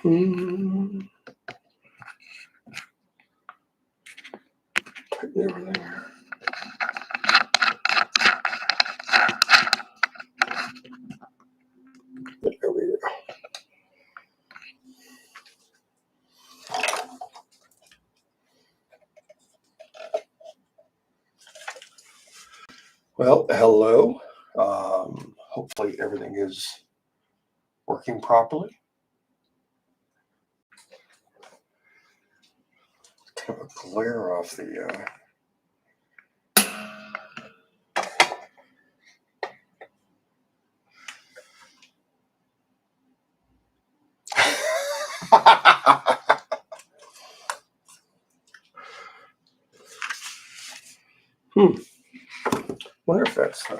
Tighten everything. There we go. Well, hello. Hopefully everything is working properly. Kind of a glare off the Wonder if that's some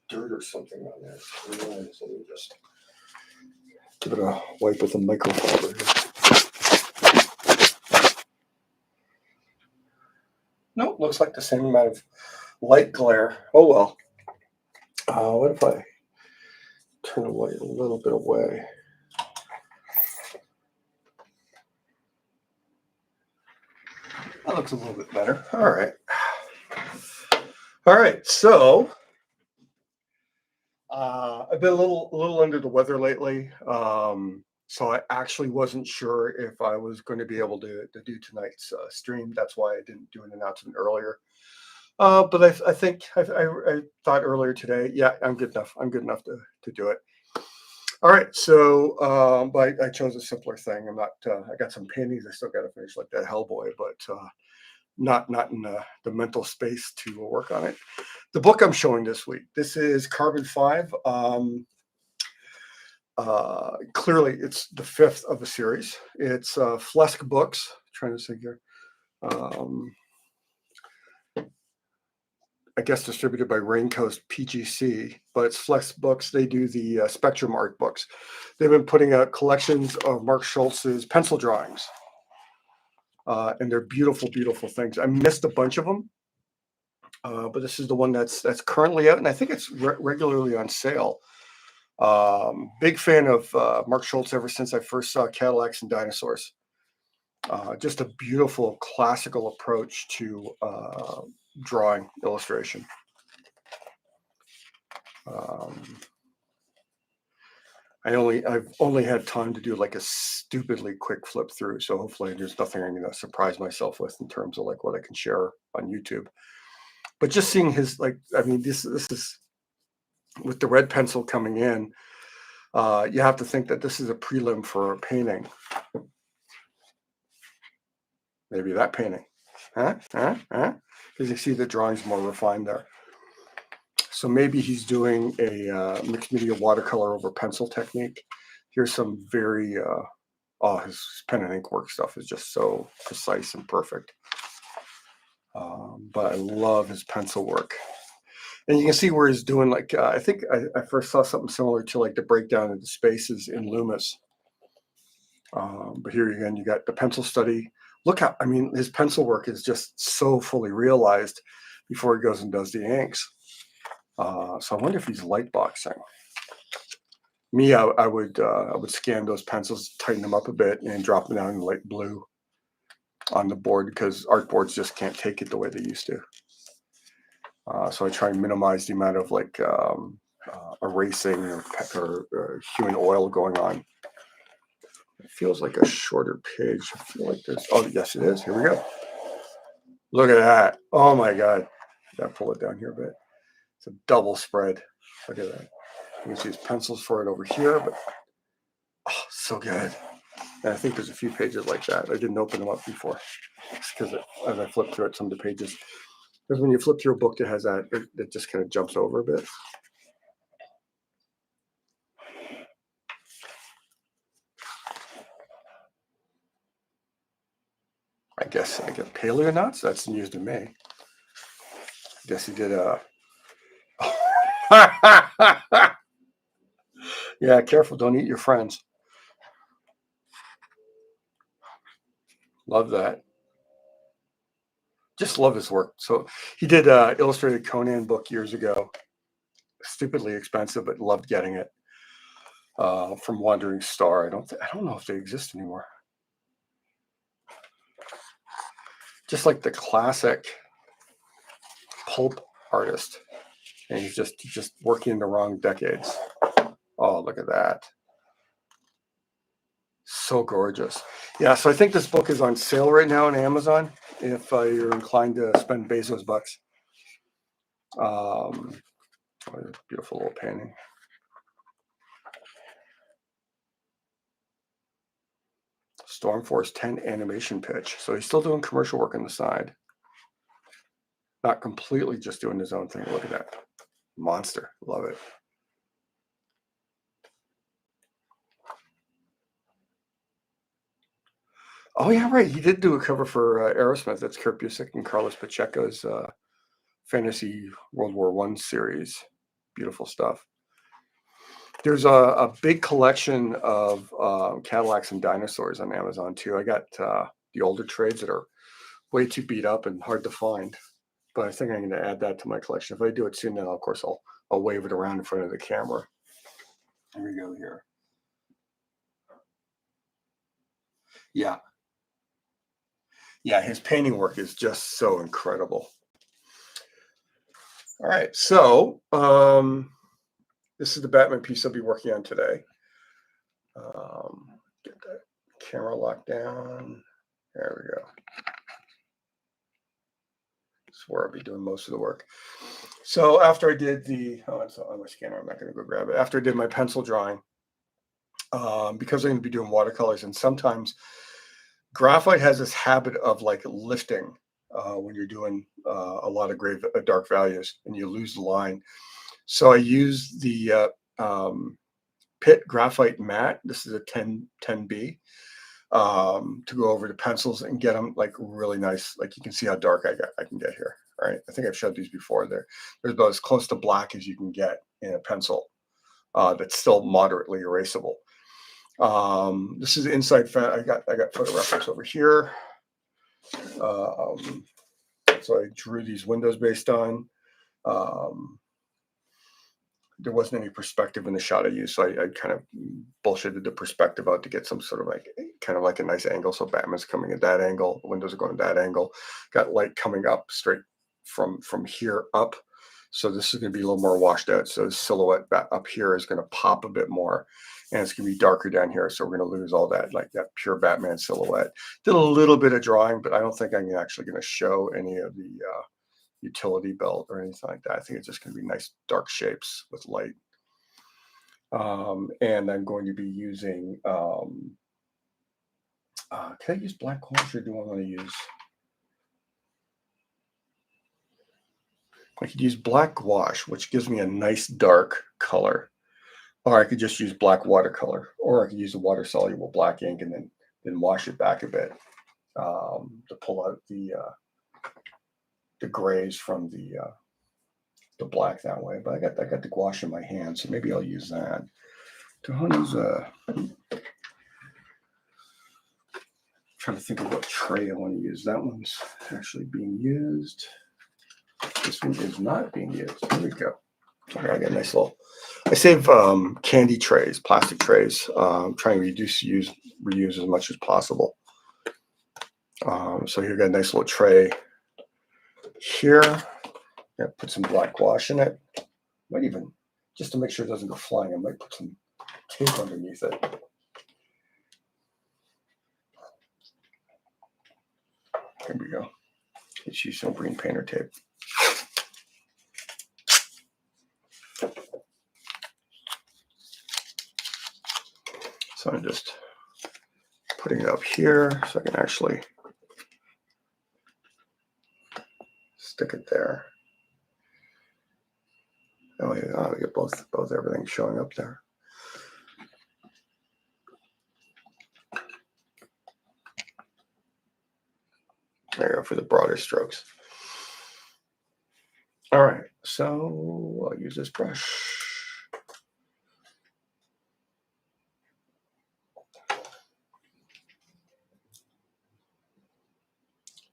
dirt or something on there. So let me just give it a wipe with a microfiber here. Nope, looks like the same amount of light glare. Oh well. What if I turn the light a little bit away? That looks a little bit better. All right. All right. So I've been a little under the weather lately. So I actually wasn't sure if I was going to be able to do tonight's stream. That's why I didn't do an announcement earlier. But I think I thought earlier today, yeah, I'm good enough. I'm good enough to do it. All right, so but I chose a simpler thing. I'm not. I got some paintings I still got to finish, like that Hellboy, but not in the mental space to work on it. The book I'm showing this week. This is Carbon 5. Clearly, it's the 5th of a series. It's Flesk Books. Trying to think here. I guess distributed by Raincoast PGC, but it's Flex Books. They do the Spectrum art books. They've been putting out collections of Mark Schultz's pencil drawings, and they're beautiful, beautiful things. I missed a bunch of them, but this is the one that's currently out, and I think it's regularly on sale. Big fan of Mark Schultz ever since I first saw Cadillacs and Dinosaurs. Just a beautiful classical approach to drawing illustration. I've only had time to do like a stupidly quick flip through, so hopefully there's nothing I'm going to surprise myself with in terms of like what I can share on YouTube. But just seeing his, like, I mean, this is with the red pencil coming in. You have to think that this is a prelim for a painting. Maybe that painting, because you see the drawing's more refined there. So maybe he's doing a mixed media watercolor over pencil technique. Here's some very, his pen and ink work stuff is just so precise and perfect. But I love his pencil work. And you can see where he's doing, like, I think I first saw something similar to like the breakdown of the spaces in Loomis. But here again, you got the pencil study. Look how, I mean, his pencil work is just so fully realized before he goes and does the inks. So I wonder if he's light boxing. Me, I would scan those pencils, tighten them up a bit, and drop them down in light blue on the board because art boards just can't take it the way they used to. So I try and minimize the amount of like erasing or hueing oil going on. It feels like a shorter page. I feel like there's, oh yes it is. Here we go. Look at that. Oh my God. Gotta pull it down here a bit. It's a double spread. Look at that. You can see his pencils for it over here, but oh, so good. And I think there's a few pages like that. I didn't open them up before. It's because as I flip through it, some of the pages, because when you flip through a book that has that, it just kind of jumps over a bit. I guess I get paleonauts. That's news to me. I guess he did a. Yeah, careful! Don't eat your friends. Love that. Just love his work. So he did an illustrated Conan book years ago. Stupidly expensive, but loved getting it. from Wandering Star. I don't know if they exist anymore. Just like the classic pulp artist, and he's just working in the wrong decades. Oh, look at that. So gorgeous. Yeah, so I think this book is on sale right now on Amazon if you're inclined to spend Bezos bucks. Beautiful little painting. Stormforce 10 animation pitch. So he's still doing commercial work on the side. Not completely just doing his own thing. Look at that. Monster. Love it. Oh, yeah, right. He did do a cover for Aerosmith. That's Kurt Busiek and Carlos Pacheco's Fantasy World War I series. Beautiful stuff. There's a big collection of Cadillacs and dinosaurs on Amazon, too. I got the older trades that are way too beat up and hard to find. But I think I'm going to add that to my collection. If I do it soon, then, of course, I'll wave it around in front of the camera. Here we go here. Yeah. Yeah, his painting work is just so incredible. All right, so this is the Batman piece I'll be working on today. Get that camera locked down. There we go. This is where I'll be doing most of the work. So after I did it's on my scanner, I'm not going to go grab it. After I did my pencil drawing, because I'm going to be doing watercolors, and sometimes graphite has this habit of like lifting when you're doing a lot of dark values, and you lose the line. So I use the Pitt Graphite Matte. This is a 10B to go over the pencils and get them like really nice. Like you can see how dark I can get here. Right. I think I've showed these before. There's about as close to black as you can get in a pencil that's still moderately erasable. This is inside. I got photo reference over here. So I drew these windows based on. There wasn't any perspective in the shot I used, so I kind of bullshitted the perspective out to get some sort of like a nice angle. So Batman's coming at that angle, the windows are going at that angle. Got light coming up straight from here up. So this is going to be a little more washed out. So the silhouette up here is going to pop a bit more, and it's going to be darker down here. So we're going to lose all that, like that pure Batman silhouette. Did a little bit of drawing, but I don't think I'm actually going to show any of the utility belt or anything like that. I think it's just going to be nice dark shapes with light. And I'm going to be using, can I use black gouache, or do I want to use, I could use black gouache, which gives me a nice dark color, or I could just use black watercolor, or I could use a water soluble black ink and then wash it back a bit to pull out the grays from the black that way. But I got the gouache in my hand, so maybe I'll use that. Tohona's trying to think of what tray I want to use. That one's actually being used. This one is not being used. Here we go. Okay, I got a nice little. I save candy trays, plastic trays. Trying to reuse as much as possible. So here, got a nice little tray here. Put some black gouache in it. Might even, just to make sure it doesn't go flying, I might put some tape underneath it. There we go. Let's use some green painter tape. So I'm just putting it up here so I can actually stick it there. Oh yeah, we get both everything showing up there. There you go for the broader strokes. All right, so I'll use this brush.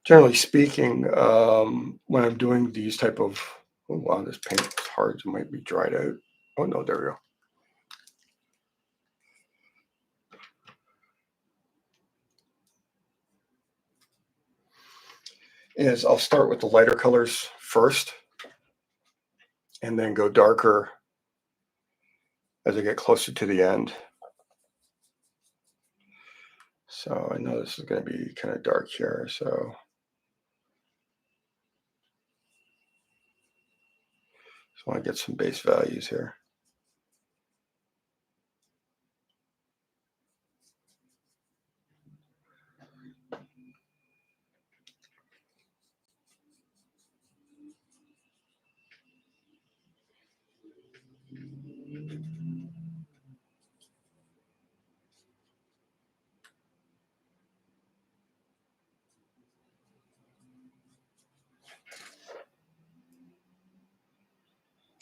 Generally speaking, when I'm doing these type of, oh wow, this paint is hard, it might be dried out. Oh no, there we go. is I'll start with the lighter colors first and then go darker as I get closer to the end. So I know this is going to be kind of dark here, so just want to get some base values here.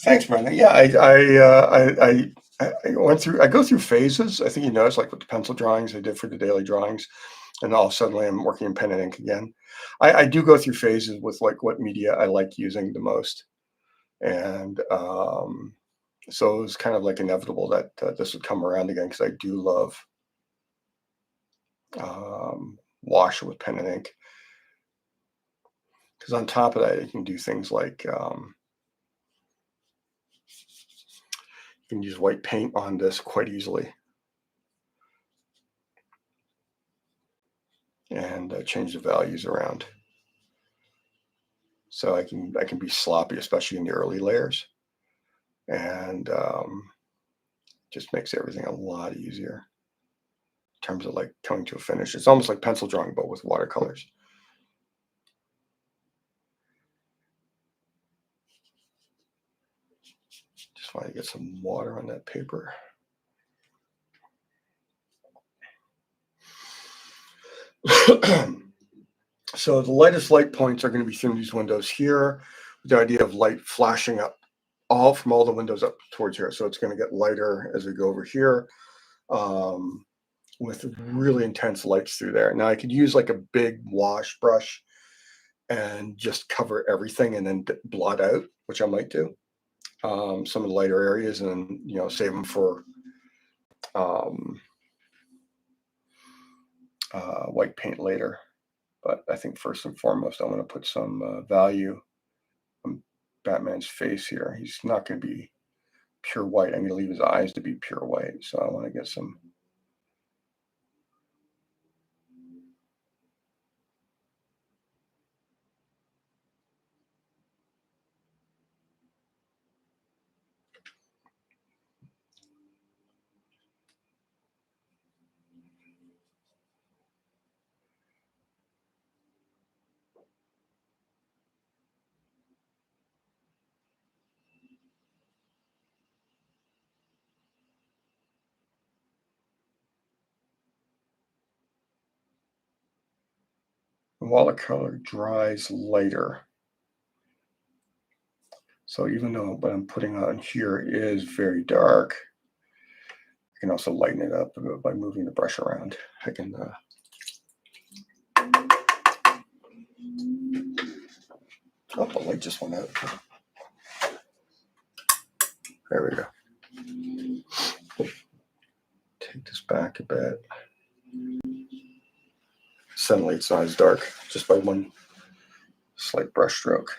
Thanks, Brenda. Yeah, I went through. I go through phases. I think you noticed, like with the pencil drawings I did for the daily drawings, and all suddenly I'm working in pen and ink again. I do go through phases with like what media I like using the most, and so it was kind of like inevitable that this would come around again because I do love wash with pen and ink. Because on top of that, you can do things like you can use white paint on this quite easily and change the values around. So I can be sloppy, especially in the early layers, and just makes everything a lot easier in terms of like coming to a finish. It's almost like pencil drawing, but with watercolors. Just want to get some water on that paper. So the lightest light points are going to be through these windows here, with the idea of light flashing up all from all the windows up towards here. So it's going to get lighter as we go over here, with really intense lights through there. Now I could use like a big wash brush and just cover everything and then blot out, which I might do, some of the lighter areas, and save them for um, white paint later. But I think first and foremost, I want to put some value on Batman's face here. He's not going to be pure white. I'm going to leave his eyes to be pure white. So I want to get some. Watercolor dries lighter. So even though what I'm putting on here is very dark, I can also lighten it up by moving the brush around. I can oh, the light just went out. There we go. Take this back a bit. Suddenly it's not as dark, just by one slight brush stroke.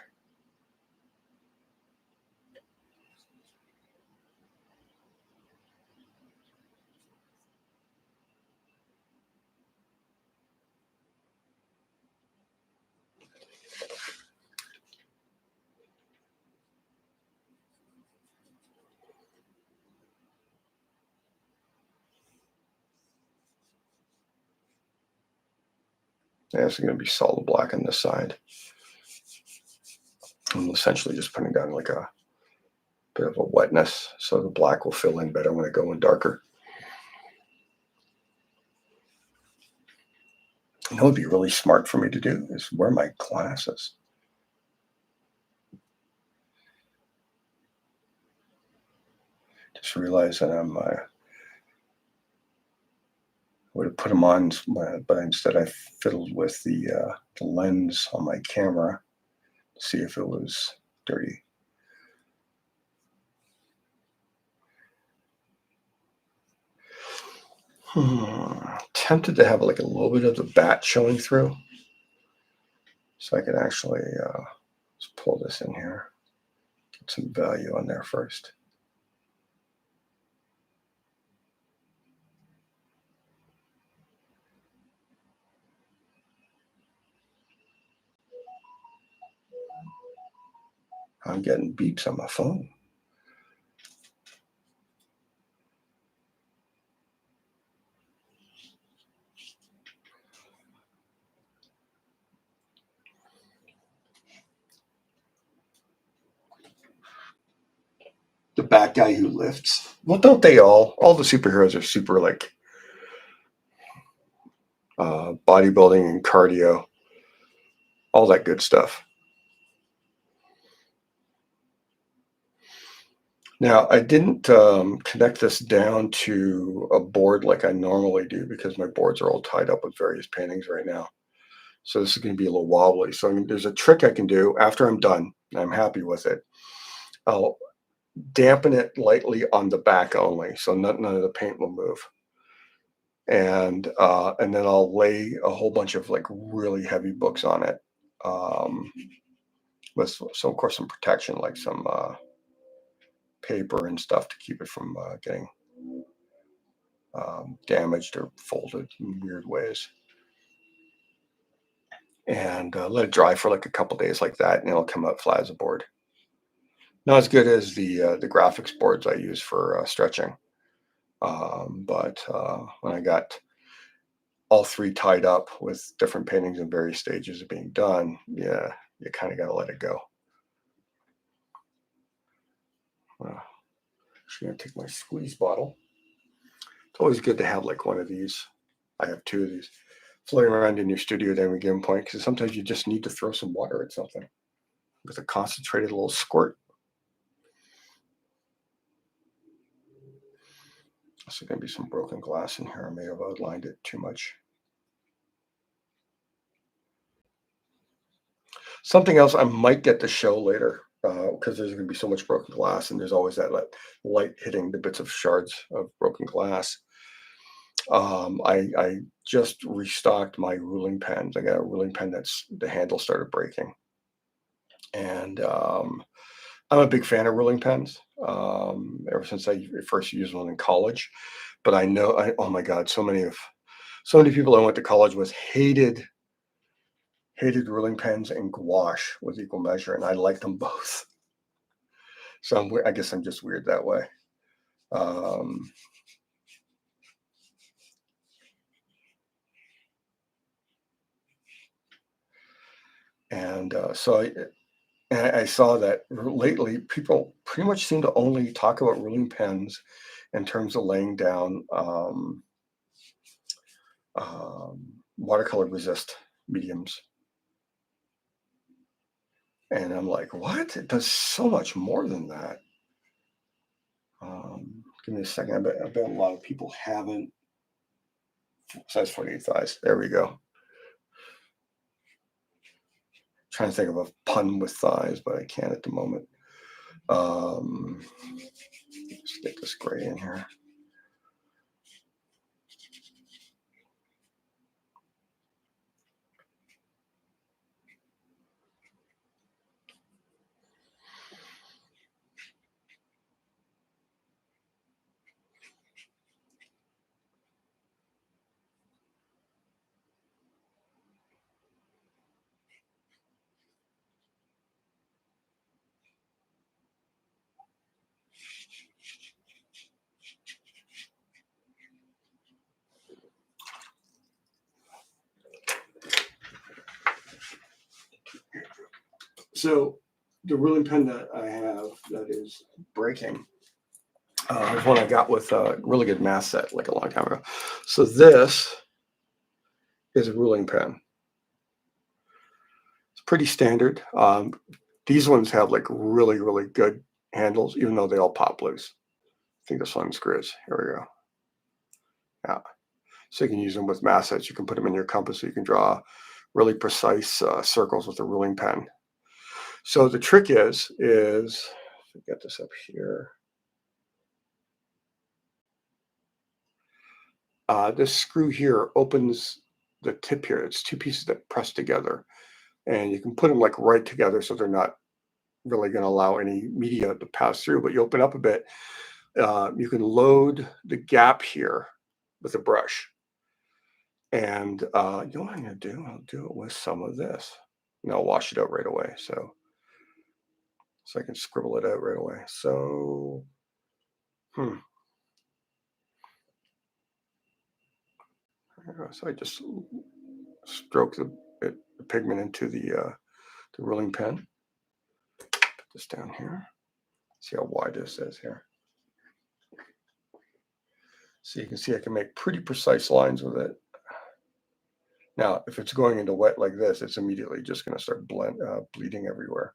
Yeah, it's going to be solid black on this side. I'm essentially just putting down like a bit of a wetness, so the black will fill in better when I go in darker. You know what would be really smart for me to do is wear my glasses. Just realize that I would have put them on, but instead I fiddled with the lens on my camera to see if it was dirty. Tempted to have like a little bit of the bat showing through. So I can actually let's pull this in here, get some value on there first. I'm getting beeps on my phone. The bad guy who lifts. Well, don't they all? All the superheroes are super like bodybuilding and cardio, all that good stuff. Now, I didn't connect this down to a board like I normally do because my boards are all tied up with various paintings right now. So this is going to be a little wobbly. So there's a trick I can do after I'm done, and I'm happy with it. I'll dampen it lightly on the back only, so none of the paint will move. And then I'll lay a whole bunch of like really heavy books on it, um, with so of course some protection, like some paper and stuff to keep it from getting damaged or folded in weird ways. And let it dry for like a couple days like that, and it'll come out flat as a board. Not as good as the graphics boards I use for stretching, but when I got all three tied up with different paintings in various stages of being done, yeah, you kind of got to let it go. I'm just gonna take my squeeze bottle. It's always good to have like one of these. I have two of these floating around in your studio at any given point because sometimes you just need to throw some water at something with a concentrated little squirt. There's going to be some broken glass in here. I may have outlined it too much. Something else I might get to show later because there's going to be so much broken glass, and there's always that light hitting the bits of shards of broken glass. I just restocked my ruling pens. I got a ruling pen that's the handle started breaking, and I'm a big fan of ruling pens. Ever since I first used one in college, but I know oh my god, so many people I went to college with hated ruling pens and gouache with equal measure, and I liked them both. So I guess I'm just weird that way. Um, and I saw that lately people pretty much seem to only talk about ruling pens in terms of laying down watercolor resist mediums. And I'm like, what? It does so much more than that. Give me a second. I bet a lot of people haven't. Size 48 thighs. There we go. Trying to think of a pun with thighs, but I can't at the moment. Let's get this gray in here. So the ruling pen that I have that is breaking is one I got with a really good math set like a long time ago. So this is a ruling pen. It's pretty standard. These ones have like really, really good handles, even though they all pop loose. I think this one screws. Here we go. Yeah. So you can use them with math sets. You can put them in your compass so you can draw really precise circles with a ruling pen. So the trick is get this up here. This screw here opens the tip here. It's two pieces that press together. And you can put them like right together so they're not really going to allow any media to pass through. But you open up a bit, you can load the gap here with a brush. And you know what I'm going to do? I'll do it with some of this. And I'll wash it out right away. So I can scribble it out right away. So, so I just stroke the pigment into the rolling pen. Put this down here. See how wide this is here. So you can see I can make pretty precise lines with it. Now, if it's going into wet like this, it's immediately just going to start bleeding everywhere.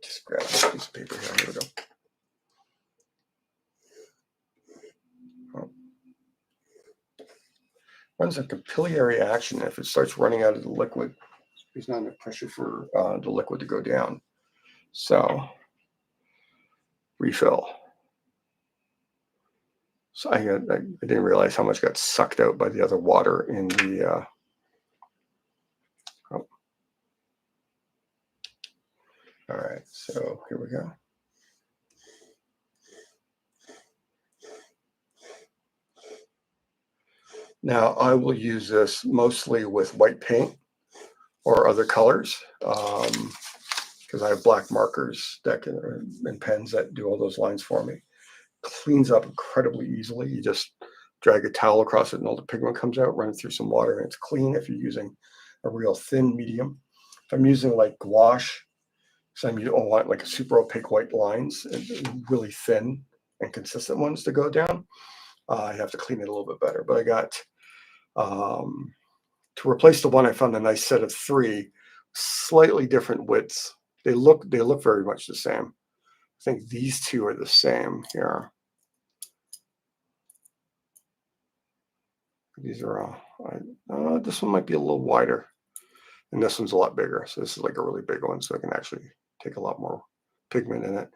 Just grab this piece of paper here. Here we go. Runs a capillary action. If it starts running out of the liquid, there's not enough pressure for the liquid to go down. So, refill. So I didn't realize how much got sucked out by the other water in the. Oh. All right, so here we go. Now I will use this mostly with white paint or other colors because I have black markers that and pens that do all those lines for me. Cleans up incredibly easily. You just drag a towel across it and all the pigment comes out, run it through some water, and it's clean if you're using a real thin medium. If I'm using like gouache, so I don't want like a super opaque white lines, and really thin and consistent ones to go down, I have to clean it a little bit better. But I got, to replace the one, I found a nice set of 3 slightly different widths. They look very much the same. I think these 2 are the same here. These are this one might be a little wider, and this one's a lot bigger. So this is like a really big one, so I can actually take a lot more pigment in it,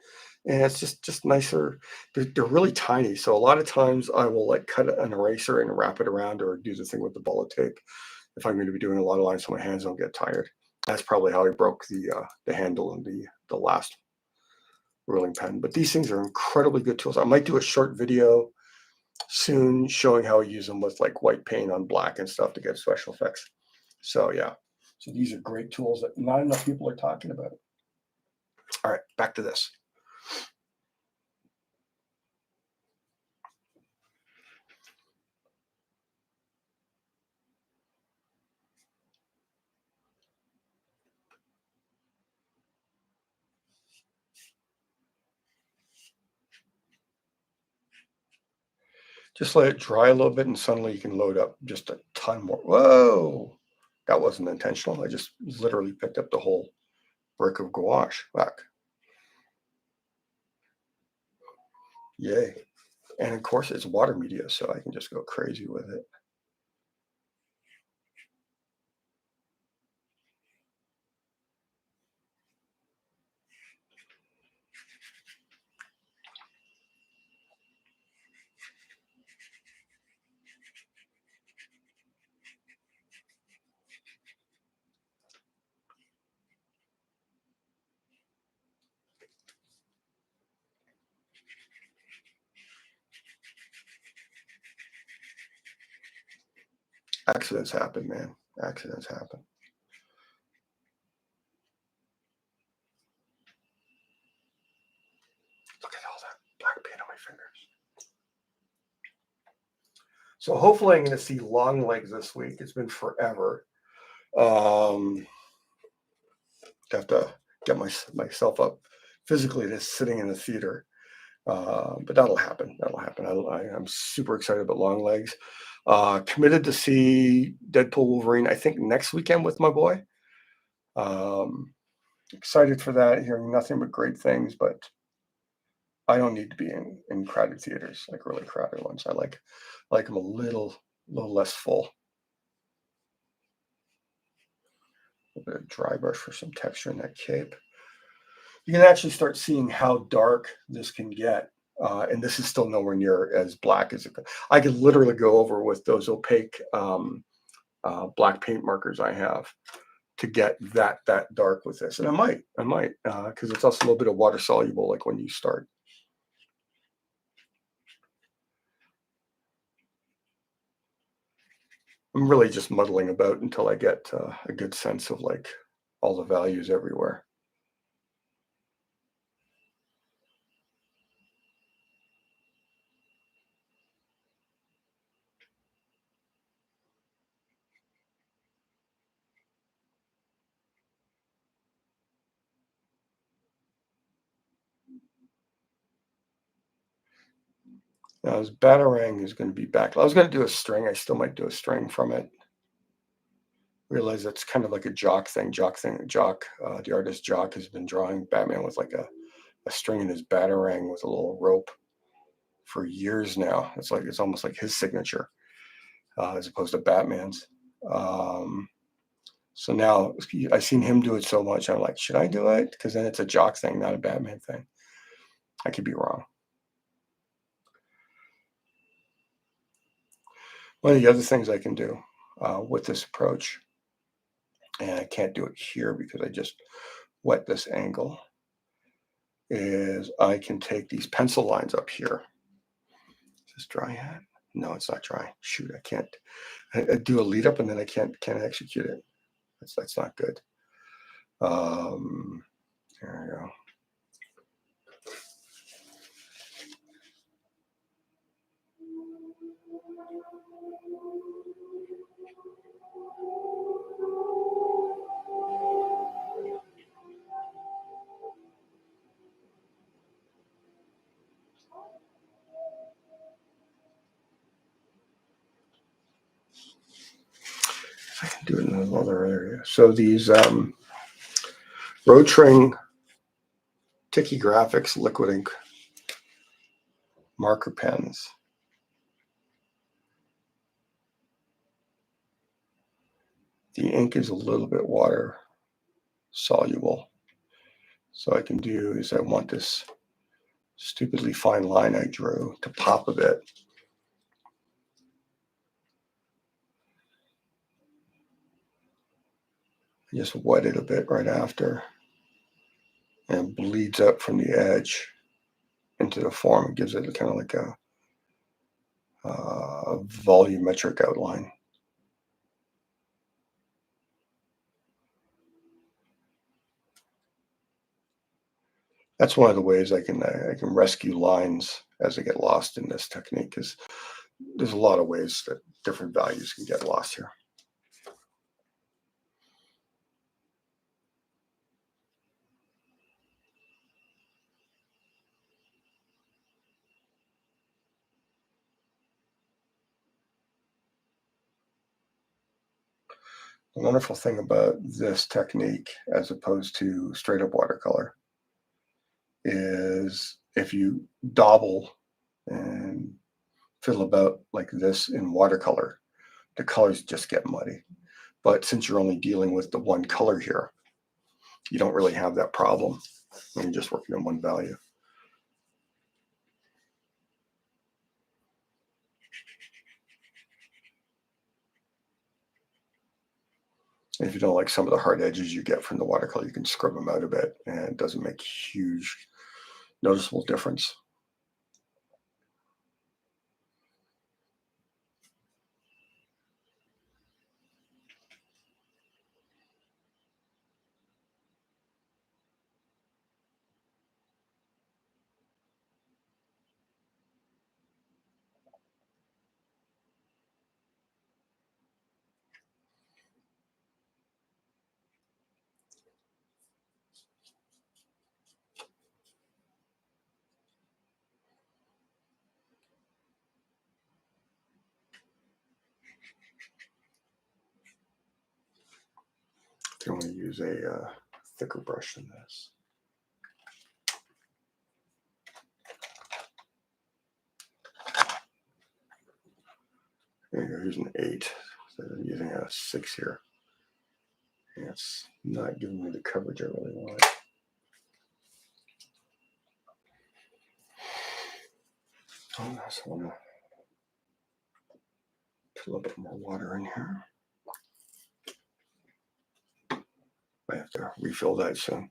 and it's just nicer. They're really tiny, so a lot of times I will like cut an eraser and wrap it around, or do the thing with the bullet tape if I'm going to be doing a lot of lines so my hands don't get tired. That's probably how I broke the handle in the last ruling pen. But these things are incredibly good tools. I might do a short video soon showing how I use them with like white paint on black and stuff to get special effects. So yeah, so these are great tools that not enough people are talking about. All right, back to this. Just let it dry a little bit and suddenly you can load up just a ton more. Whoa, that wasn't intentional. I just literally picked up the whole brick of gouache back. Yay. And of course it's water media, so I can just go crazy with it. Accidents happen, man. Accidents happen. Look at all that black paint on my fingers. So hopefully I'm going to see long legs this week. It's been forever. Have to get myself up physically to sitting in the theater. But that'll happen. That'll happen. I'm super excited about long legs. Committed to see Deadpool Wolverine, I think next weekend with my boy. Excited for that. Hearing nothing but great things, but I don't need to be in crowded theaters, like really crowded ones. I like them a little less full. A bit of dry brush for some texture in that cape. You can actually start seeing how dark this can get. And this is still nowhere near as black as it could. I could literally go over with those opaque black paint markers I have to get that dark with this. And I might, because it's also a little bit of water soluble, like when you start. I'm really just muddling about until I get a good sense of like all the values everywhere. Now, this batarang is going to be back. I was going to do a string. I still might do a string from it. Realize that's kind of like a Jock thing. The artist Jock has been drawing Batman with like a string in his batarang with a little rope for years now. It's almost like his signature, as opposed to Batman's. So now I've seen him do it so much. I'm like, should I do it? Because then it's a Jock thing, not a Batman thing. I could be wrong. One of the other things I can do with this approach, and I can't do it here because I just wet this angle, is I can take these pencil lines up here. Is this dry yet? No, it's not dry. Shoot, I can't. I do a lead up and then I can't execute it. That's not good. There we go. I can do it in another area. So these Rotring Tiki Graphics liquid ink marker pens. The ink is a little bit water soluble. So I can do is I want this stupidly fine line I drew to pop a bit. I just wet it a bit right after, and it bleeds up from the edge into the form. It gives it kind of like a volumetric outline. That's one of the ways I can rescue lines as they get lost in this technique, because there's a lot of ways that different values can get lost here. The wonderful thing about this technique, as opposed to straight up watercolor, is if you dabble and fiddle about like this in watercolor, the colors just get muddy. But since you're only dealing with the one color here, you don't really have that problem when you're just working on one value. If you don't like some of the hard edges you get from the watercolor, you can scrub them out a bit, and it doesn't make huge noticeable difference. You want to use a thicker brush than this. There you go. Here's an 8. So I'm using a 6 here. And it's not giving me the coverage I really want. Oh, I also want to put a little bit more water in here. I have to refill that soon.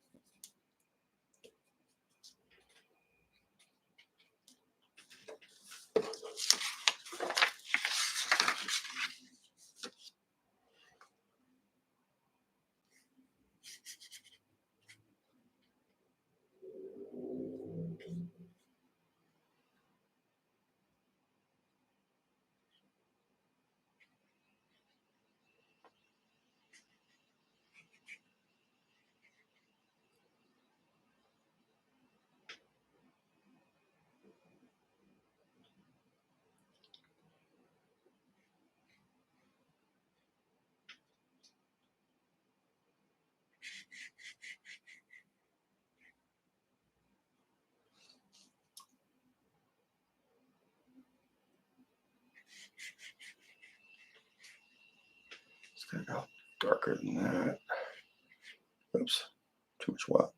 It's gonna go darker than that. Oops, too much white.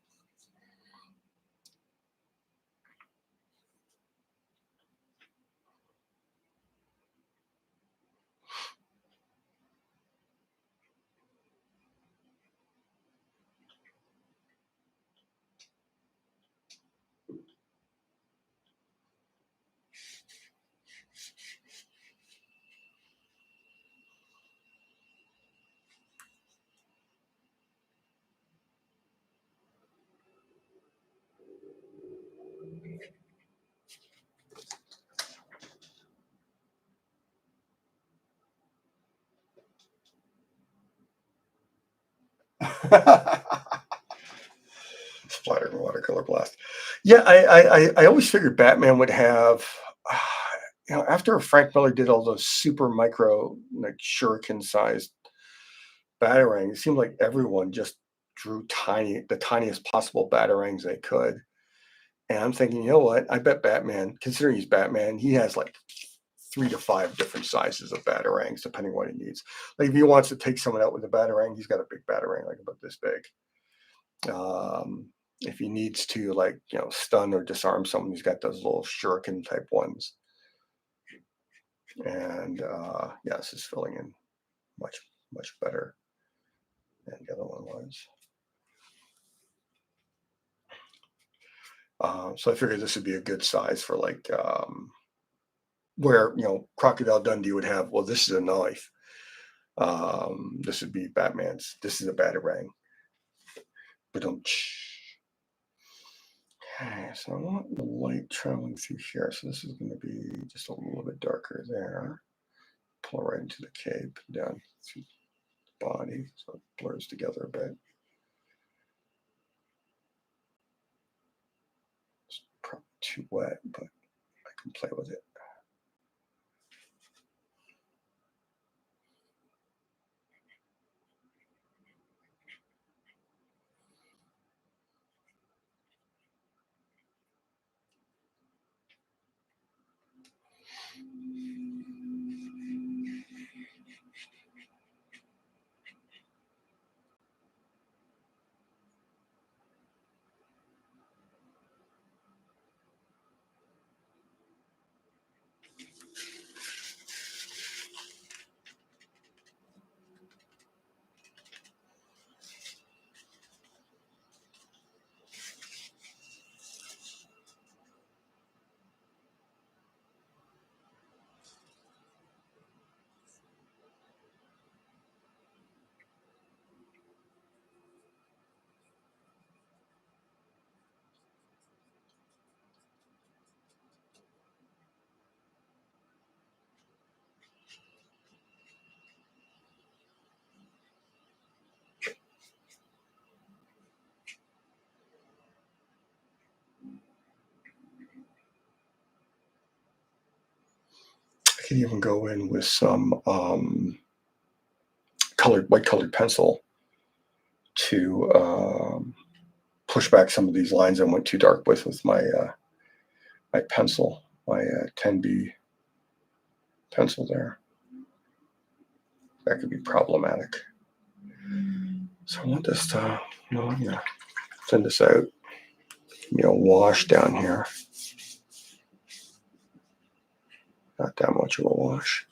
Splatter and watercolor blast. Yeah, I always figured Batman would have, after Frank Miller did all those super micro, like shuriken sized batarangs, it seemed like everyone just drew the tiniest possible batarangs they could. And I'm thinking, you know what? I bet Batman, considering he's Batman, he has like 3 to 5 different sizes of batarangs, depending what he needs. Like if he wants to take someone out with a batarang, he's got a big batarang, like about this big. If he needs to, like, stun or disarm someone, he's got those little shuriken type ones. And yeah, this is filling in much better than the other one was. So I figured this would be a good size for like where Crocodile Dundee would have. Well, this is a knife. This would be Batman's. This is a batarang. But don't. Okay, so I want the light traveling through here. So this is going to be just a little bit darker there. Pull right into the cape, down through the body, so it blurs together a bit. It's probably too wet, but I can play with it. I can even go in with some white colored pencil to push back some of these lines I went too dark with my my pencil, my 10B pencil there. That could be problematic. So I want this to, I'm gonna send this out, wash down here. Not that much of a wash.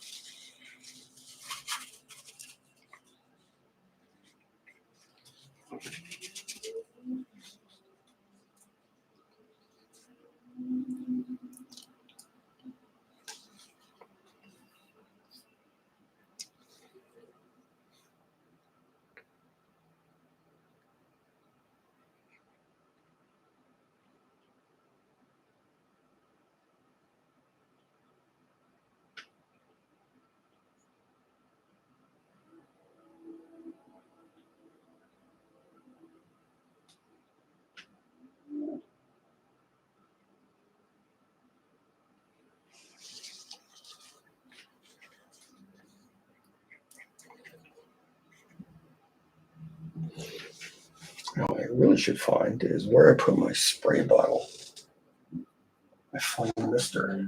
really should find is where I put my spray bottle. I find Mister,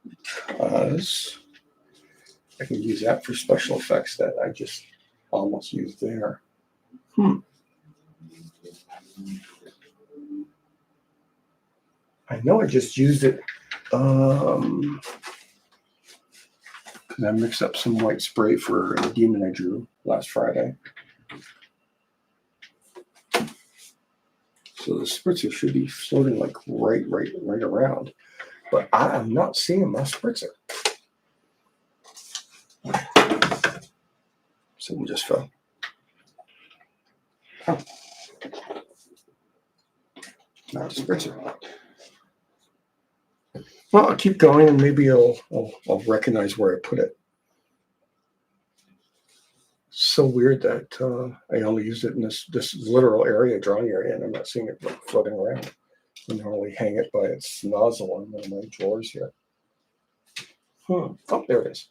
because I can use that for special effects that I just almost used there. I know I just used it. And I mixed up some white spray for a demon I drew last Friday. So the spritzer should be floating like right around. But I am not seeing my spritzer. Something just fell. Oh. Not the spritzer. Well, I'll keep going and maybe I'll recognize where I put it. So weird that I only used it in this literal area, drawing area, and I'm not seeing it like floating around. I normally hang it by its nozzle on one of my drawers here. Oh, there it is.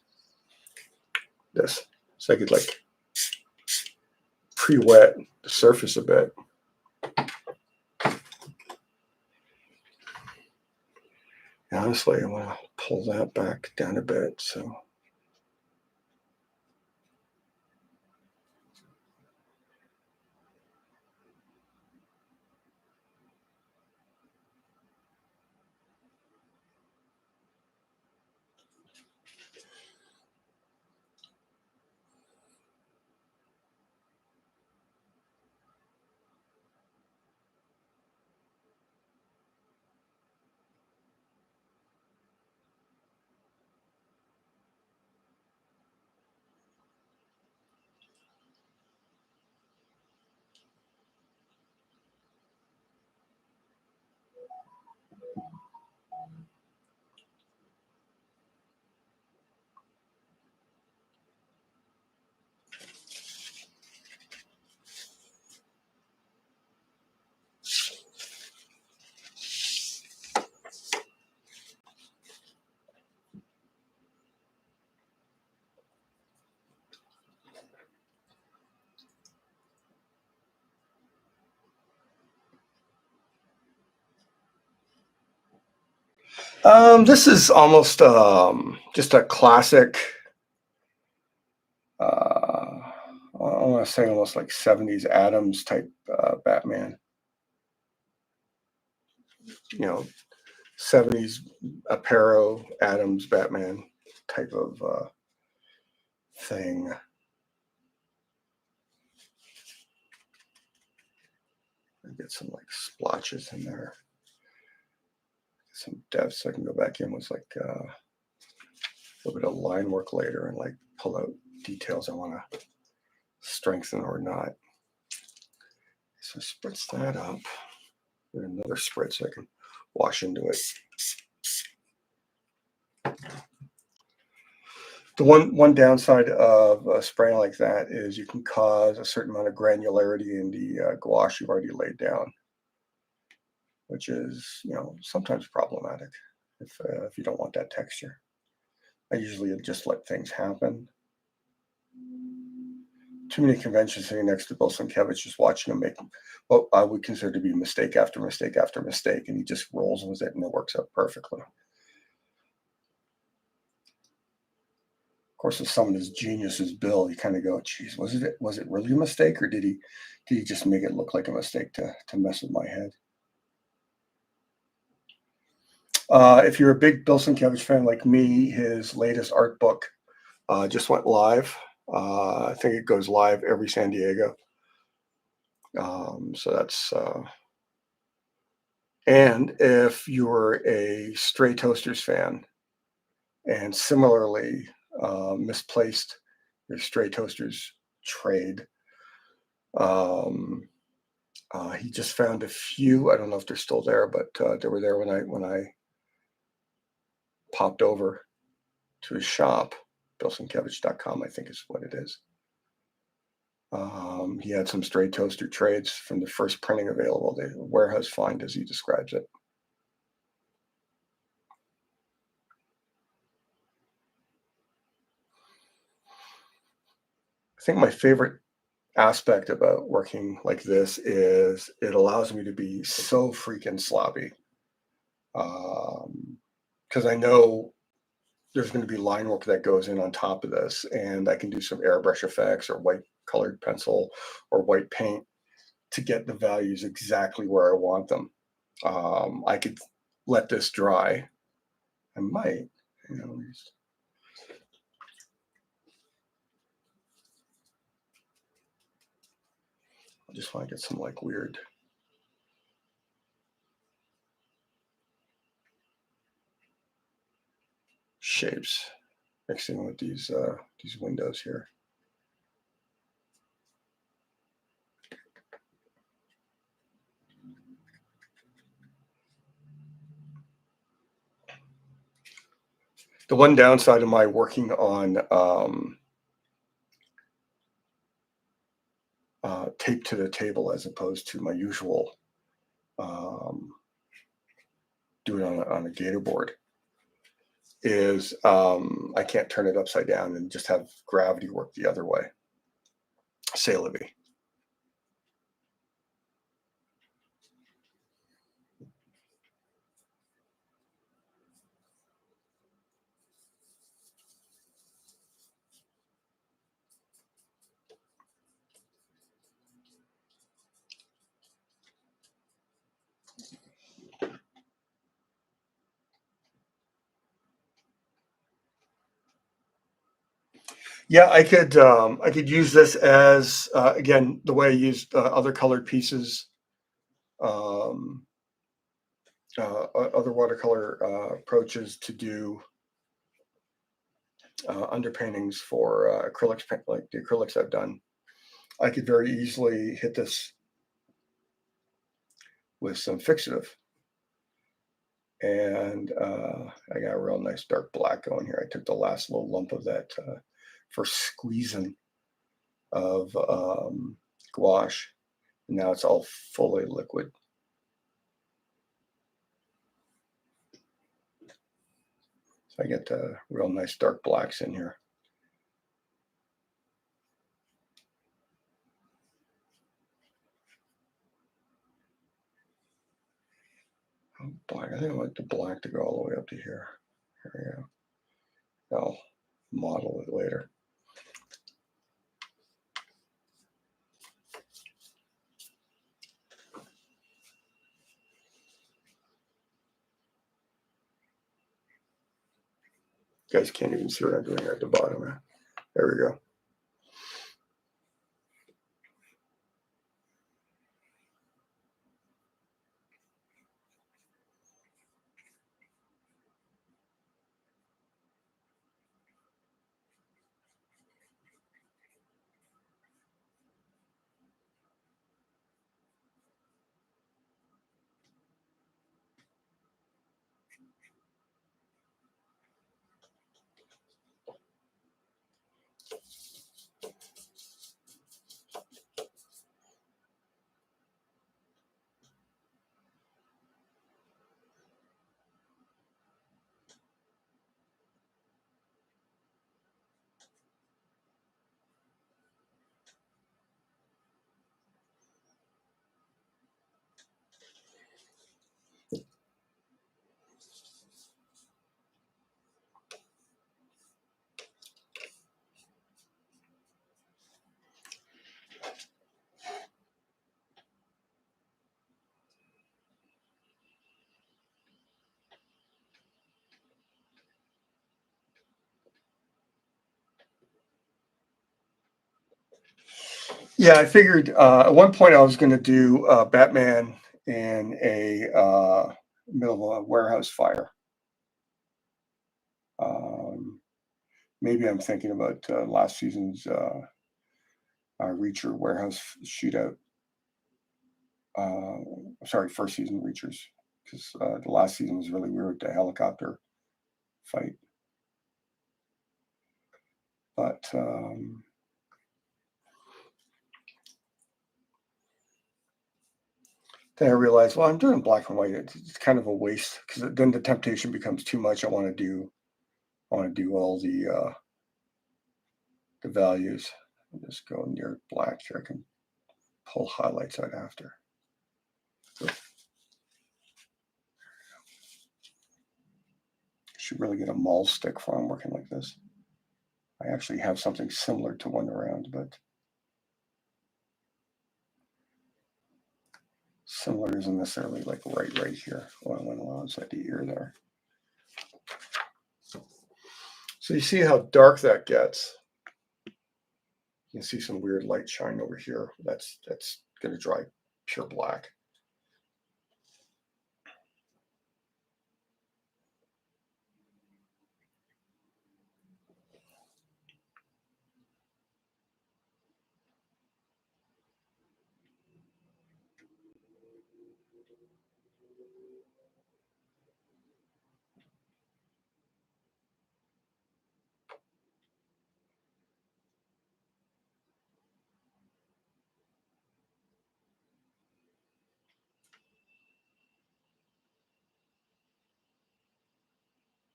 This. So I could like pre-wet the surface a bit. Honestly, I want to pull that back down a bit. So this is almost just a classic. I want to say almost like 70s Adams type Batman. 70s Aparo Adams Batman type of thing. Get some like splotches in there. Get some depth so I can go back in with like a little bit of line work later and like pull out details I want to strengthen or not. So spritz that up with another spritz so I can wash into it. The one downside of spraying like that is you can cause a certain amount of granularity in the gouache you've already laid down, which is sometimes problematic if you don't want that texture. I usually just let things happen. Too many conventions sitting next to Bill Sienkiewicz, just watching him make what I would consider to be mistake after mistake after mistake, and he just rolls with it and it works out perfectly. Of course, with someone as genius as Bill, you kind of go, geez, was it really a mistake, or did he just make it look like a mistake to mess with my head? If you're a big Bill Sienkiewicz fan like me, his latest art book just went live. I think it goes live every San Diego. So that's and if you're a Stray Toasters fan and similarly misplaced your Stray Toasters trade, he just found a few. I don't know if they're still there, but they were there when I popped over to his shop. BillSienkiewicz.com, I think is what it is. He had some Stray Toaster trades from the first printing available, the warehouse find as he describes it. I think my favorite aspect about working like this is it allows me to be so freaking sloppy. Because I know there's going to be line work that goes in on top of this, and I can do some airbrush effects or white colored pencil or white paint to get the values exactly where I want them. I could let this dry. I might, you know, I just want to get some like weird shapes mixing with these windows here. The one downside of my working on tape to the table as opposed to my usual um, do it on a gator board is I can't turn it upside down and just have gravity work the other way. Say, Libby. Yeah, I could use this as again the way I used other colored pieces, um, other watercolor approaches to do underpaintings for acrylics, like the acrylics I've done. I could very easily hit this with some fixative, and I got a real nice dark black going here. I took the last little lump of that for squeezing of gouache. Now it's all fully liquid. So I get real nice dark blacks in here. Black. I think I like the black to go all the way up to here. Here we go. I'll model it later. You guys can't even see what I'm doing here at the bottom. There we go. Yeah, I figured at one point I was going to do Batman in a middle of a warehouse fire. Um, Maybe I'm thinking about last season's Reacher warehouse shootout. Sorry, first season Reachers, because the last season was really weird, the helicopter fight. But then I realized, well, I'm doing black and white. It's kind of a waste because then the temptation becomes too much. I want to do all the values. I'll just go near black here. I can pull highlights out after. Should really get a maul stick for I'm working like this. I actually have something similar to one around, but similar isn't necessarily like right here. Oh, I went alongside the ear there. So you see how dark that gets. You can see some weird light shine over here. That's going to dry pure black.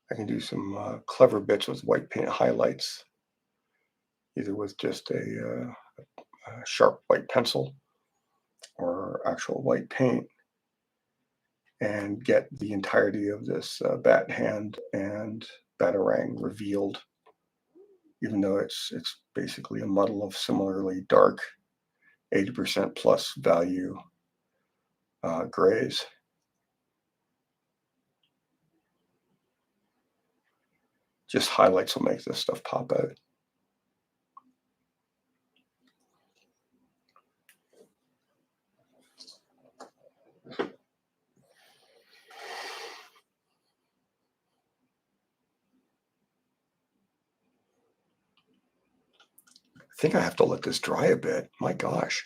I can do some clever bits with white paint highlights, either with just a sharp white pencil or actual white paint, and get the entirety of this bat hand and batarang revealed, even though it's basically a muddle of similarly dark 80% plus value grays. Just highlights will make this stuff pop out. I think I have to let this dry a bit. My gosh.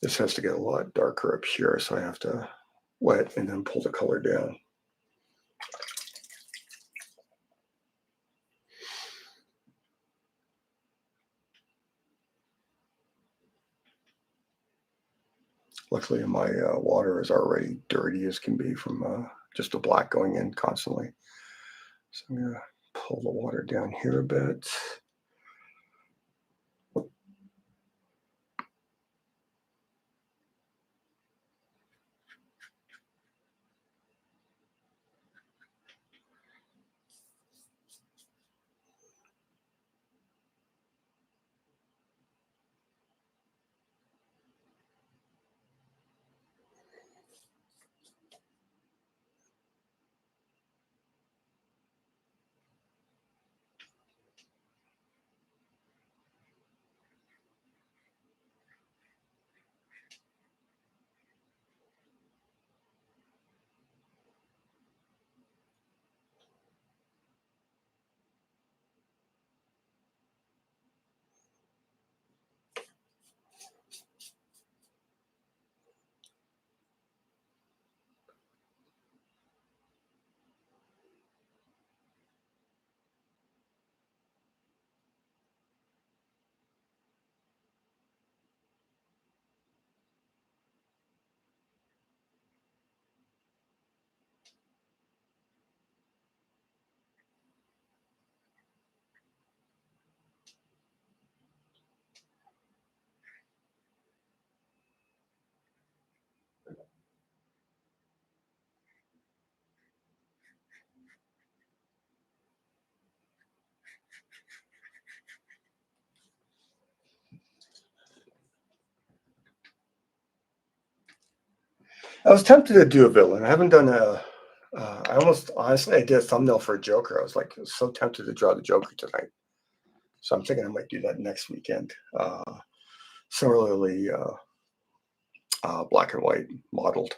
This has to get a lot darker up here, so I have to wet and then pull the color down. Luckily, my water is already dirty as can be from just the black going in constantly. So I'm going to pull the water down here a bit. I was tempted to do a villain. I haven't done I almost honestly I did a thumbnail for a Joker. I was like so tempted to draw the Joker tonight. So I'm thinking I might do that next weekend. Similarly, black and white modeled.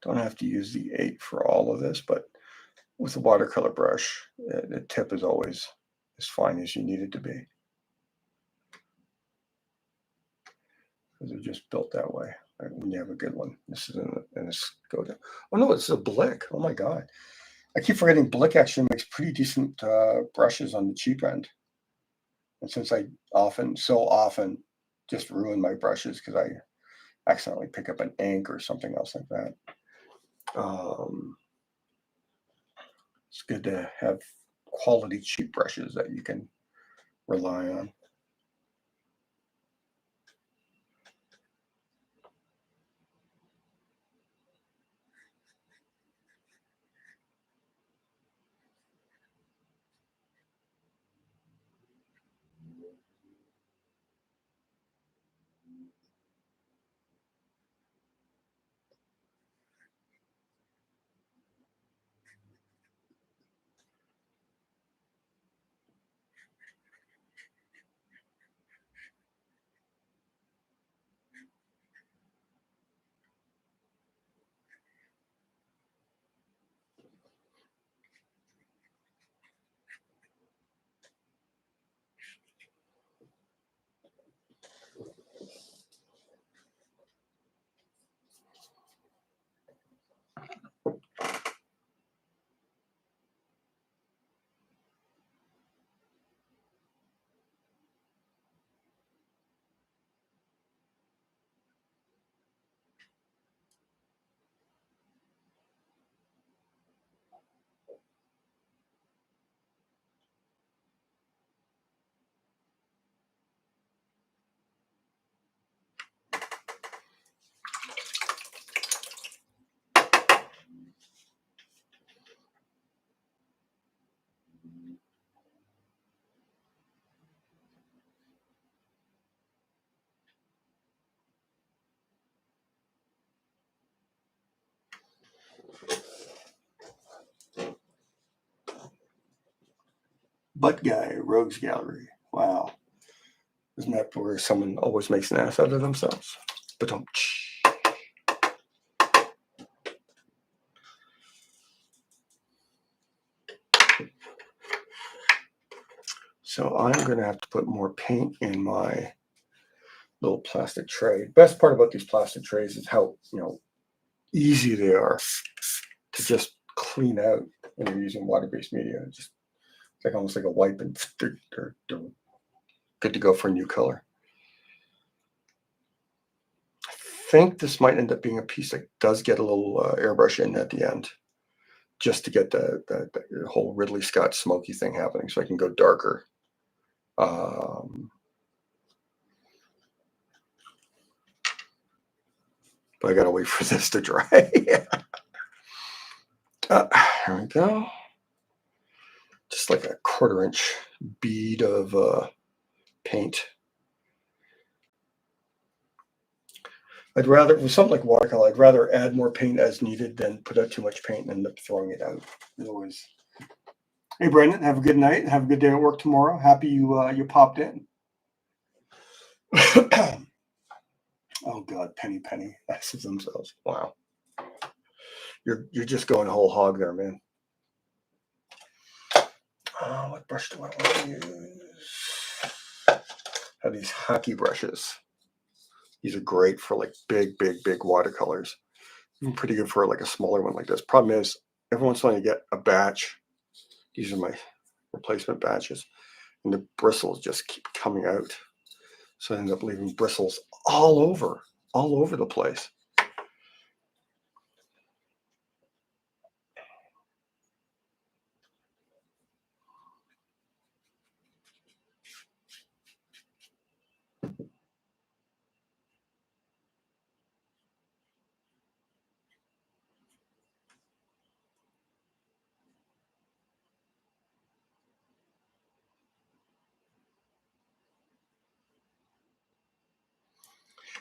Don't have to use the 8 for all of this, but with the watercolor brush, the tip is always as fine as you need it to be. Because they're just built that way. Right, when you have a good one. This is in a Skoda. Oh no, it's a Blick. Oh my God. I keep forgetting Blick actually makes pretty decent brushes on the cheap end. And since I so often just ruin my brushes because I accidentally pick up an ink or something else like that. It's good to have quality cheap brushes that you can rely on. Butt Guy, Rogues Gallery. Wow. Isn't that where someone always makes an ass out of themselves? But don't. So I'm going to have to put more paint in my little plastic tray. Best part about these plastic trays is how easy they are to just clean out when you're using water-based media. Just like almost like a wipe, and they're good to go for a new color. I think this might end up being a piece that does get a little airbrush in at the end, just to get the whole Ridley Scott smoky thing happening, so I can go darker. But I gotta wait for this to dry. Here we go. Just like a 1/4 inch bead of paint. I'd rather, with something like watercolor, I'd rather add more paint as needed than put out too much paint and end up throwing it out. Always. Hey, Brendan, have a good night. Have a good day at work tomorrow. Happy you popped in. Oh God, penny asses themselves. Wow, you're just going whole hog there, man. What brush do I want to use? I have these hockey brushes. These are great for like big watercolors. Even pretty good for like a smaller one like this. Problem is, every once in a while you get a batch. These are my replacement batches, and the bristles just keep coming out. So I end up leaving bristles all over the place.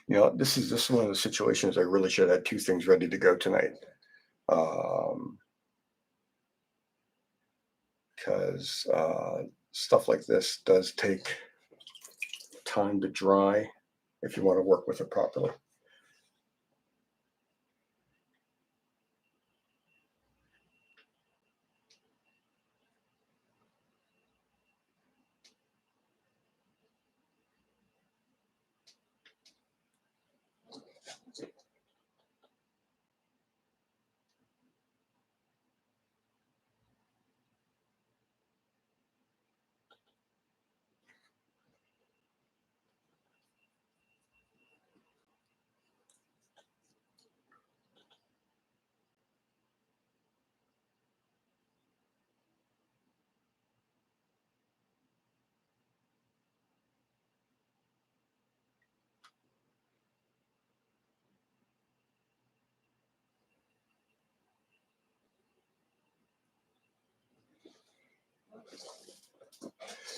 This is one of the situations I really should have had two things ready to go tonight. Um, because stuff like this does take time to dry if you want to work with it properly.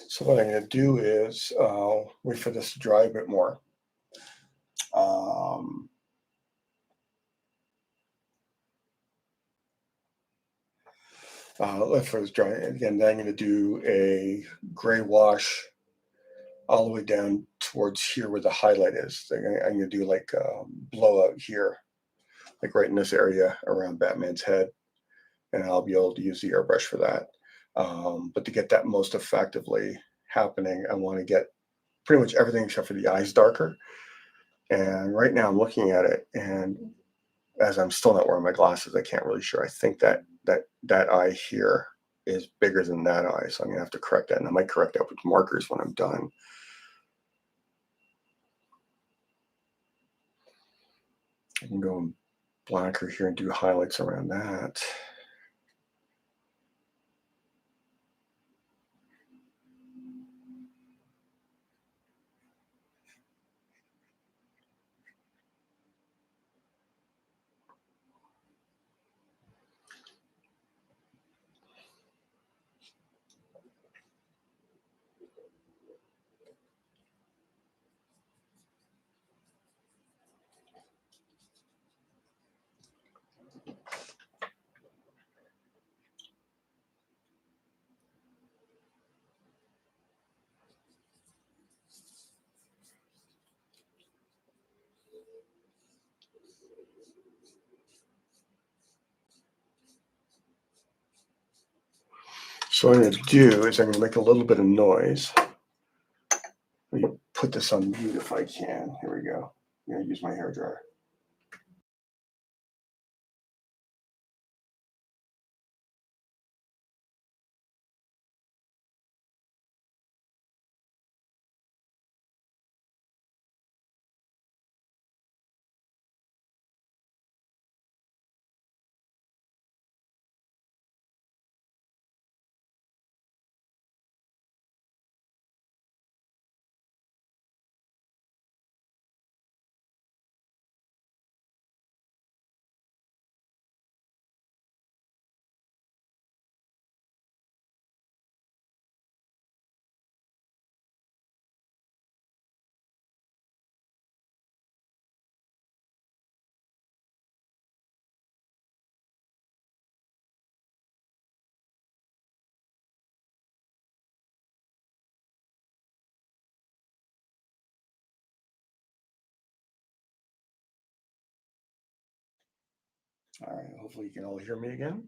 So what I'm going to do is wait for this to dry a bit more. Um, let for this dry. Again, then I'm going to do a gray wash all the way down towards here where the highlight is. I'm going to do like blowout here, like right in this area around Batman's head, and I'll be able to use the airbrush for that. But to get that most effectively happening, I want to get pretty much everything except for the eyes darker. And right now I'm looking at it, and as I'm still not wearing my glasses, I can't really sure. I think that eye here is bigger than that eye, so I'm gonna have to correct that, and I might correct that with markers when I'm done. I can go blacker here and do highlights around that. So what I'm going to do is I'm going to make a little bit of noise. Let me put this on mute if I can. Here we go. I'm going to use my hair dryer. All right, hopefully you can all hear me again.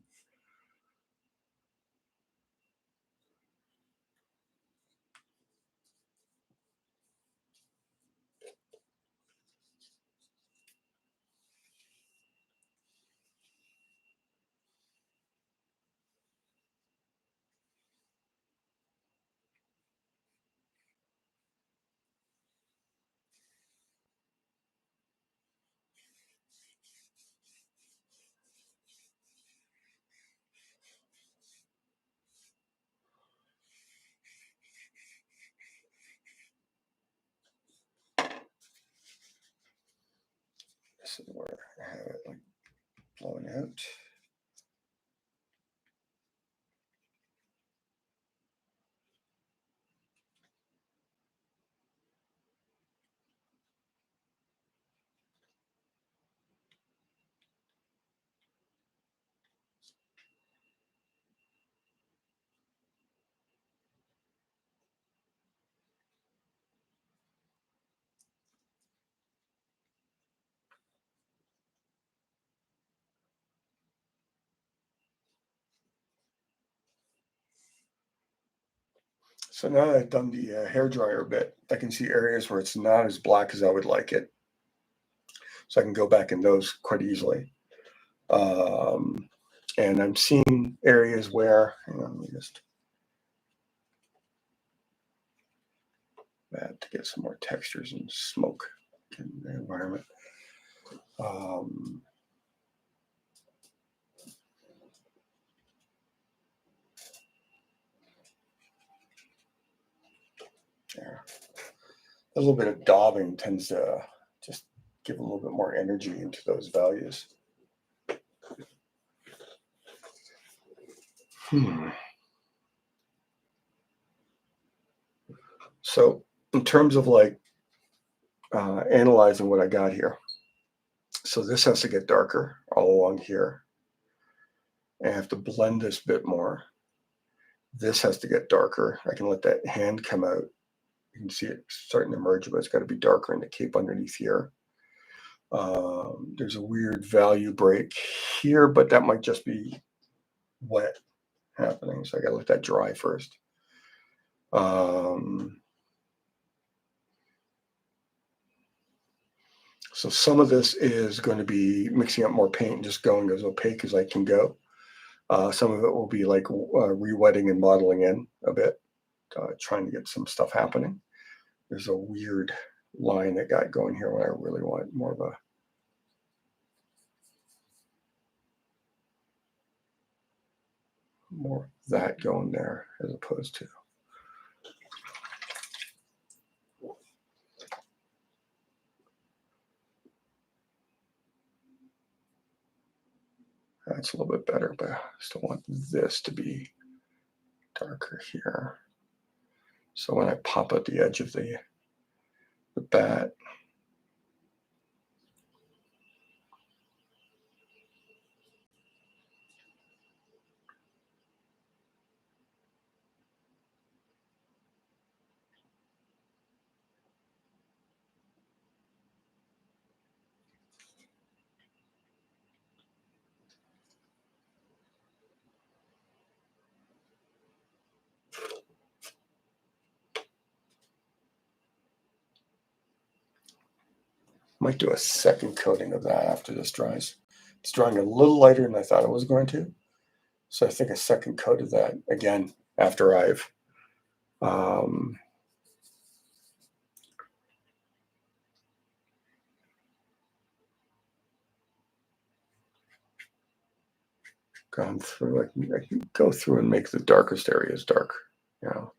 This is where I have it like blowing out. So now that I've done the hair dryer bit, I can see areas where it's not as black as I would like it. So I can go back in those quite easily. And I'm seeing areas where, hang on, let me just that to get some more textures and smoke in the environment. There. A little bit of daubing tends to just give a little bit more energy into those values. So in terms of like analyzing what I got here, so this has to get darker all along here. I have to blend this bit more. This has to get darker. I can let that hand come out. You can see it starting to emerge, but it's got to be darker in the cape underneath here. There's a weird value break here, but that might just be wet happening. So I got to let that dry first. So some of this is going to be mixing up more paint and just going as opaque as I can go. Some of it will be like re-wetting and modeling in a bit, trying to get some stuff happening. There's a weird line that got going here when I really want more of that going there as opposed to. That's a little bit better, but I still want this to be darker here. So when I pop out the edge of the bat, might do a second coating of that after this dries. It's drying a little lighter than I thought it was going to. So I think a second coat of that again after I've gone through. I can go through and make the darkest areas dark. You know.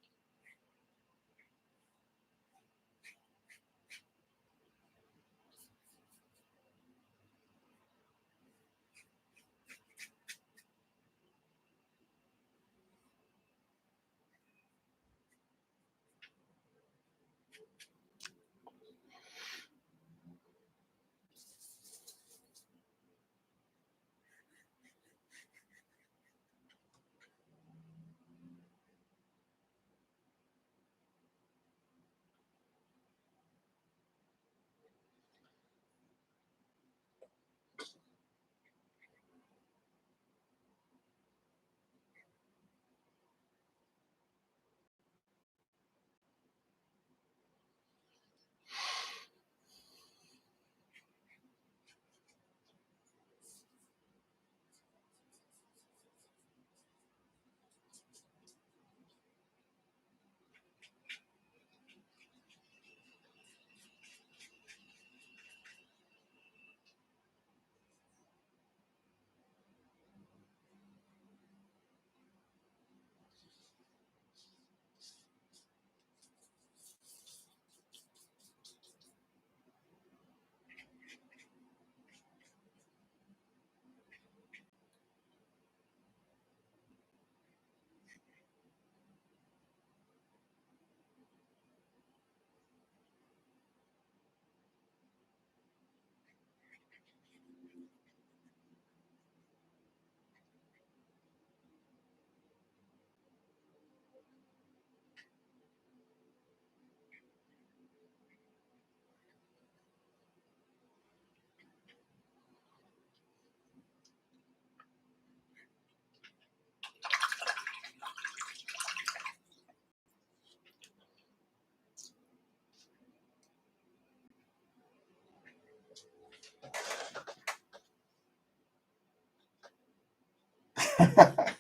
I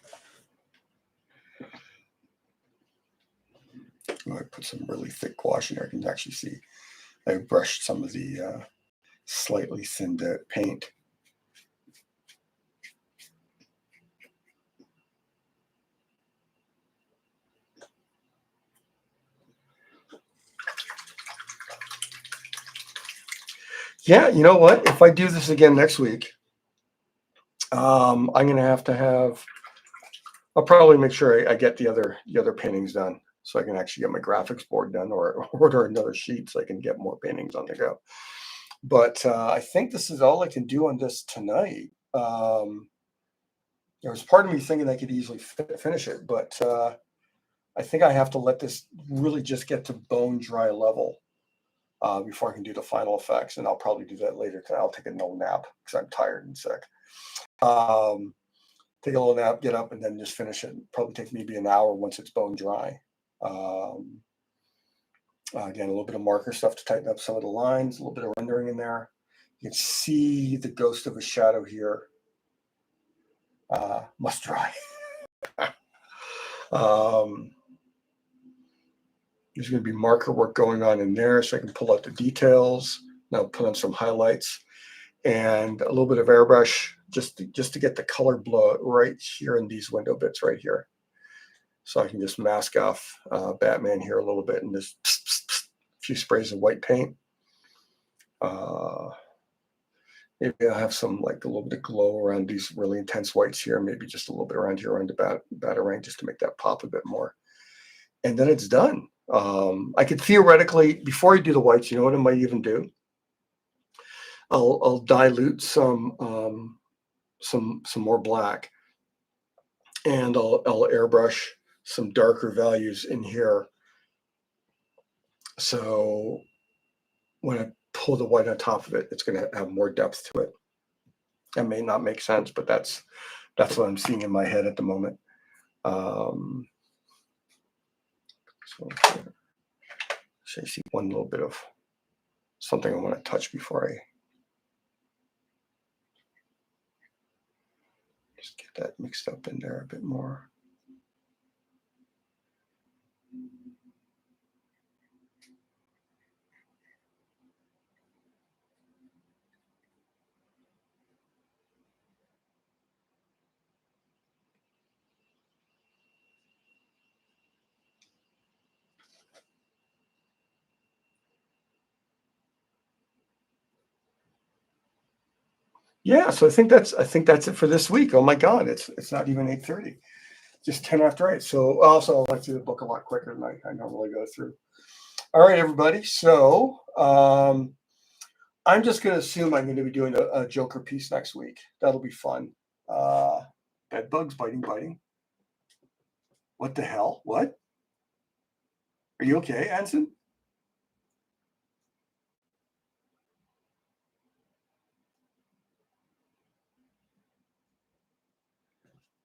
put some really thick gouache in there. I can actually see I brushed some of the slightly thinned out paint. Yeah, you know what? If I do this again next week, I'm going to have. I'll probably make sure I get the other paintings done, so I can actually get my graphics board done, or order another sheet so I can get more paintings on the go. But I think this is all I can do on this tonight. There was part of me thinking I could easily finish it, but I think I have to let this really just get to bone dry level before I can do the final effects, and I'll probably do that later. I'll take a no nap because I'm tired and sick. Take a little nap, get up, and then just finish it. Probably take maybe an hour once it's bone dry. Again, a little bit of marker stuff to tighten up some of the lines, a little bit of rendering in there. You can see the ghost of a shadow here. Must dry. There's going to be marker work going on in there, so I can pull out the details. Now put on some highlights and a little bit of airbrush just to get the color blow right here in these window bits right here. So I can just mask off Batman here a little bit and just a few sprays of white paint. Maybe I'll have some like a little bit of glow around these really intense whites here. Maybe just a little bit around here around the Batarang just to make that pop a bit more. And then it's done. I could theoretically, before I do the whites, you know what I might even do? I'll dilute some more black, and I'll airbrush some darker values in here. So when I pull the white on top of it, it's going to have more depth to it. That may not make sense, but that's what I'm seeing in my head at the moment. So I see one little bit of something I want to touch before I just get that mixed up in there a bit more. Yeah, so I think that's it for this week. Oh my God, it's not even 8:30, just 10 after 8. So also I'll let through the book a lot quicker than I normally go through. All right, everybody. So I'm just going to assume I'm going to be doing a Joker piece next week. That'll be fun. Bed bugs biting. What the hell? What? Are you okay, Anson?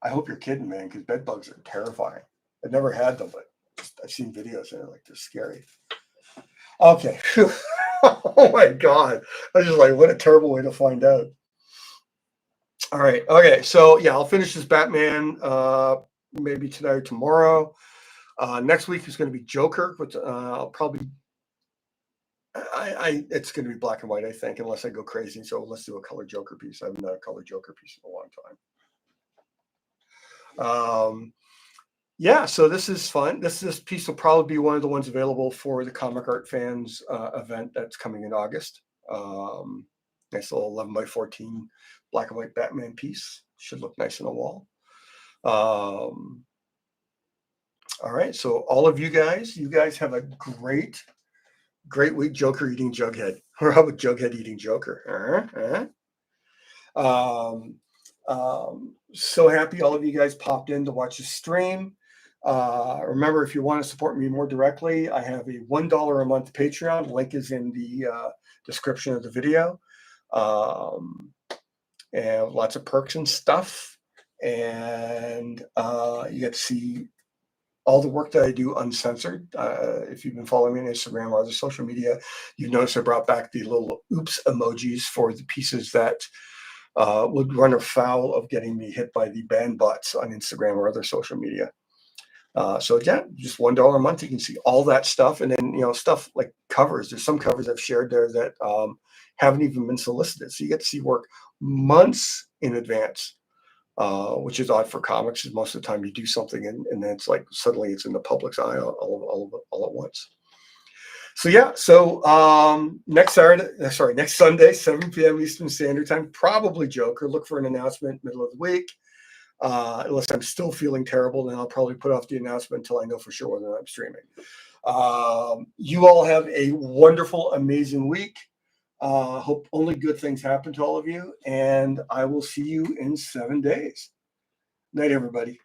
I hope you're kidding, man, because bed bugs are terrifying. I've never had them, but I've seen videos and they're scary. Okay. Oh my God. I was just like, what a terrible way to find out. All right. Okay. So yeah, I'll finish this Batman maybe tonight or tomorrow. Next week is going to be Joker, but I'll probably it's going to be black and white, I think, unless I go crazy. So let's do a color Joker piece. I haven't done a color Joker piece in a long time. Yeah, so this is fun. This piece will probably be one of the ones available for the Comic Art Fans event that's coming in August. Nice little 11 by 14 black and white Batman piece. Should look nice on the wall. All right, so all of you guys have a great week. Joker eating Jughead, or how about Jughead eating Joker? So happy all of you guys popped in to watch the stream. Remember, if you want to support me more directly, I have a $1 a month Patreon. Link is in the description of the video. And lots of perks and stuff. And you get to see all the work that I do uncensored. If you've been following me on Instagram or other social media, you've noticed I brought back the little oops emojis for the pieces that would run afoul of getting me hit by the ban bots on Instagram or other social media. So again, just $1 a month, you can see all that stuff, and then stuff like covers. There's some covers I've shared there that haven't even been solicited, so you get to see work months in advance, which is odd for comics. Because most of the time you do something and then it's like suddenly it's in the public's eye all at once. So yeah, so next Sunday, 7 p.m. Eastern Standard Time, probably Joker. Look for an announcement middle of the week. Unless I'm still feeling terrible, then I'll probably put off the announcement until I know for sure whether I'm streaming. You all have a wonderful, amazing week. Hope only good things happen to all of you, and I will see you in 7 days. Night, everybody.